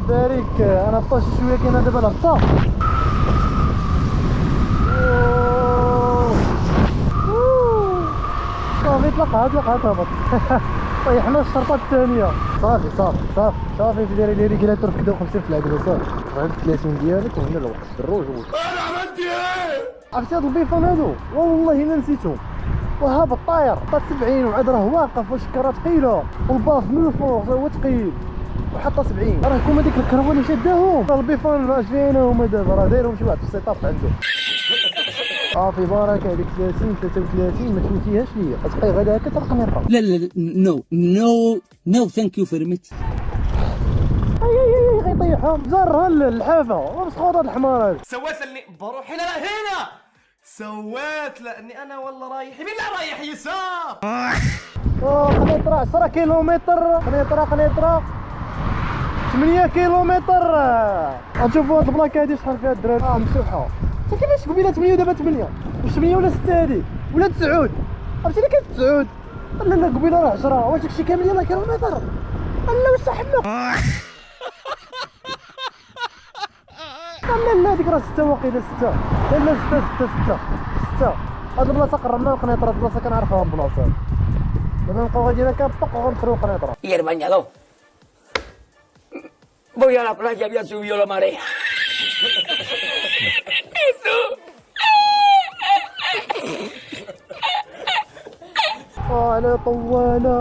بارك انا طاش شويه كاين دابا الهبطه. صافي طلقها هبط. طيحنا الشرطه الثانيه. صافي صافي صافي صافي ديري لي ريكيلاتور في كدا 50 في العقده صافي. غير 30 ديالك وهنا الوقت الروج. انا عملت ايه؟ عرفتي هاد البيفان هادو والله ما نسيتهم. وهابط طاير حطات 70 وعاد راه واقف والشكاره ثقيله والباف من الفوق هو ثقيل وحطها 70. راكم هذيك الكروه اللي شداهم البيفان اش فينا هما دابا راه دايرهم شي واحد في السيطاب عنده. صافي بارك هذيك 30 33 ما تفوتيهاش ليا غتبقاي غدا هكا ترقمي الرقم. لا لا لا نو ثانك يو فيري ماتش. اي غيطيحهم جرها اللحافه ومسخوطه الحمار هذا. سوات لاني بروحي هنا سوات لاني انا والله رايح بالله رايح يسار. قنيطره 10 كيلومتر قنيطره 8 كيلومتر. غتشوفوا هاد البلاكه هادي شحال فيها الدراري مفتوحه. انت كيفاش قبيله 8 ودابا 8 واش 8 ولا 6 هادي ولا 9 عرفتي اللي كانت 9 لا قبيله راه 10 واش داكشي كامل يلاه كيلومتر لا واش صحنا. لا ديك راه 6 واقيلا 6 لا 6 هاد البلاصه قربنا القنيطره. هاد البلاصه كنعرفها البلاصه هادي دابا نبقاو غاديين هكا طق وغندخلو القنيطره. Y el bañador. Voy a la playa, voy a subir la marea. على طواله